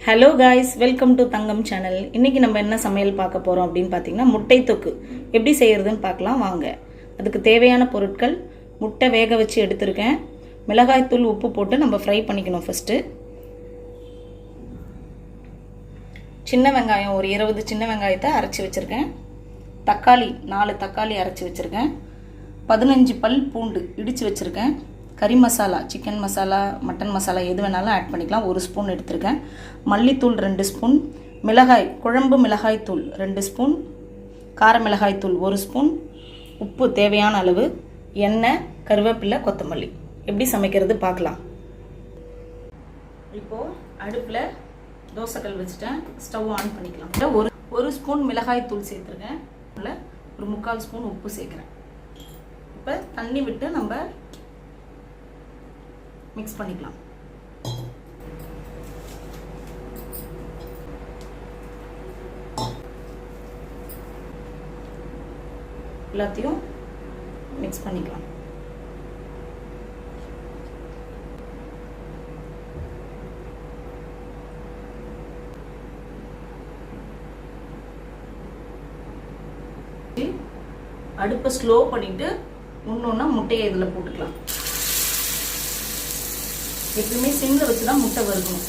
Hello guys, welcome to Thangam channel. இன்றைக்கி நம்ம என்ன சமையல் பார்க்க போகிறோம் அப்படின்னு பார்த்தீங்கன்னா, முட்டை தொக்கு எப்படி செய்கிறதுன்னு பார்க்கலாம் வாங்க. அதுக்கு தேவையான பொருட்கள்: முட்டை வேக வச்சு எடுத்திருக்கேன், மிளகாய்த்தூள் உப்பு போட்டு நம்ம ஃப்ரை பண்ணிக்கணும். ஃபஸ்ட்டு சின்ன வெங்காயம் ஒரு 20 சின்ன வெங்காயத்தை அரைச்சி வச்சுருக்கேன், தக்காளி 4 தக்காளி அரைச்சி வச்சுருக்கேன், 15 பல் பூண்டு இடித்து வச்சுருக்கேன், கறி மசாலா, சிக்கன் மசாலா, மட்டன் மசாலா எது வேணாலும் ஆட் பண்ணிக்கலாம், 1 ஸ்பூன் எடுத்திருக்கேன், மல்லித்தூள் 2 ஸ்பூன், மிளகாய் குழம்பு மிளகாய் தூள் 2 ஸ்பூன், கார மிளகாய் தூள் 1 ஸ்பூன், உப்பு தேவையான அளவு, எண்ணெய், கருவேப்பிலை, கொத்தமல்லி. எப்படி சமைக்கிறது பார்க்கலாம். இப்போது அடுப்பில் தோசைக்கல் வச்சுட்டேன், ஸ்டவ் ஆன் பண்ணிக்கலாம். ஒரு ஸ்பூன் மிளகாய் தூள் சேர்த்துருக்கேன், ஒரு 3/4 ஸ்பூன் உப்பு சேர்க்குறேன். இப்போ தண்ணி விட்டு நம்ம மிக்ஸ் பண்ணிக்கலாம். எல்லாத்தையும் மிக்ஸ் பண்ணிக்கலாம். அடுப்பை ஸ்லோ பண்ணிட்டு ஒன்னொன்னா முட்டையை இதில் போட்டுக்கலாம். எப்பவுமே சிம்ல வச்சுதான் முட்டை வறுக்கணும்.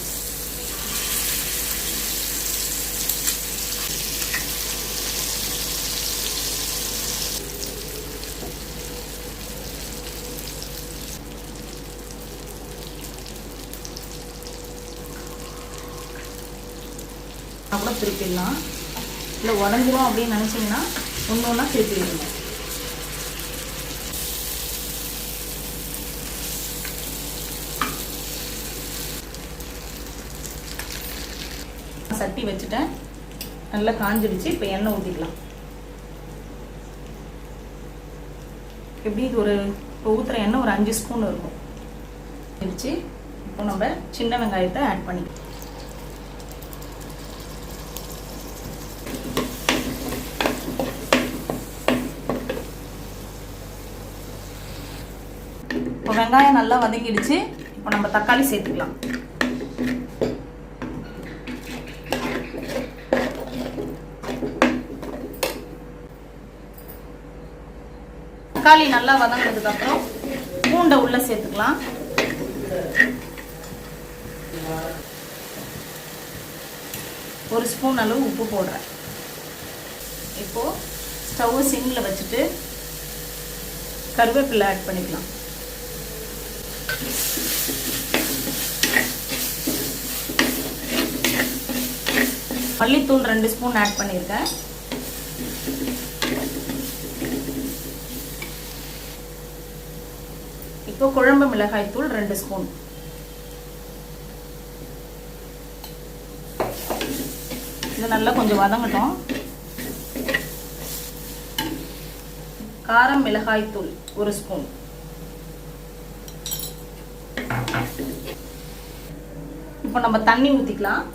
அப்புறம் திருப்பிடலாம். இல்லை உடஞ்சிரும் அப்படின்னு நினைச்சீங்கன்னா ஒன்னொன்னா திருப்பிடுங்க. சட்டி வச்சுட்டேன், நல்லா காஞ்சிடுச்சு. இப்போ எண்ணெய் ஊற்றிக்கலாம். எப்படி இது இப்போ ஊற்றுற எண்ணெய் ஒரு 5 ஸ்பூன் இருக்கும். இருந்துச்சு. இப்போ நம்ம சின்ன வெங்காயத்தை ஆட் பண்ணிக்கலாம். இப்போ வெங்காயம் நல்லா வதங்கிடுச்சு. இப்போ நம்ம தக்காளி சேர்த்துக்கலாம். தக்காளி நல்லா வதங்கினதுக்கு அப்புறம் பூண்டை உள்ள சேர்த்துக்கலாம். ஒரு ஸ்பூன் அளவு உப்பு போடுறேன். இப்போ ஸ்டவ் சிம்ல வச்சுட்டு கருவேப்பிலை ஆட் பண்ணிக்கலாம். மல்லித்தூள் 2 ஸ்பூன் ஆட் பண்ணியிருக்கேன். இப்போ குழம்பு மிளகாய் தூள் 2 ஸ்பூன். இது நல்லா கொஞ்சம் வதங்கட்டும். காரம் மிளகாய் தூள் 1 ஸ்பூன். இப்போ நம்ம தண்ணி ஊத்திக்கலாம்.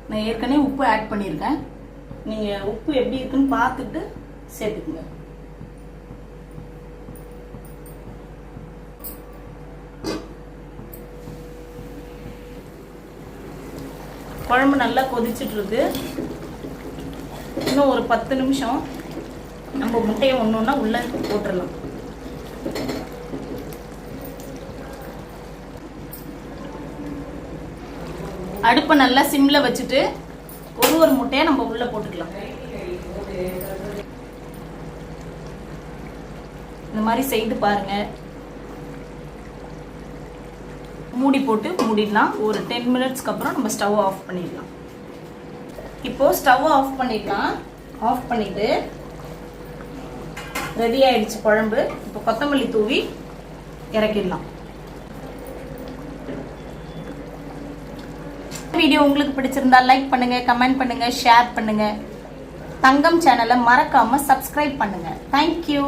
நான் ஏற்கனவே உப்பு ஆட் பண்ணியிருக்கேன். நீங்கள் உப்பு எப்படி இருக்குன்னு பார்த்துட்டு சேர்த்துக்குங்க. குழம்பு நல்லா கொதிச்சுட்டு இருக்கு. இன்னும் ஒரு 10 நிமிஷம் நம்ம முட்டையை ஒன்னொன்னா உள்ள போட்டுடலாம். அடுப்பை நல்லா சிம்ல வச்சுட்டு ஒரு முட்டையை நம்ம உள்ள போட்டுக்கலாம். இந்த மாதிரி செய்து பாருங்க. மூடி போட்டு மூடிடலாம். ஒரு 10 மினிட்ஸ்க்கு அப்புறம் நம்ம ஸ்டவ் ஆஃப் பண்ணிடலாம். இப்போ ஸ்டவ் ஆஃப் பண்ணிடலாம். ஆஃப் பண்ணிட்டு ரெடி ஆயிடுச்சு குழம்பு. இப்போ கொத்தமல்லி தூவி இறக்கிடலாம். வீடியோ உங்களுக்கு பிடிச்சிருந்தா லைக் பண்ணுங்க, கமெண்ட் பண்ணுங்க, ஷேர் பண்ணுங்க. தங்கம் சேனலை மறக்காம சப்ஸ்கிரைப் பண்ணுங்க. தேங்க்யூ.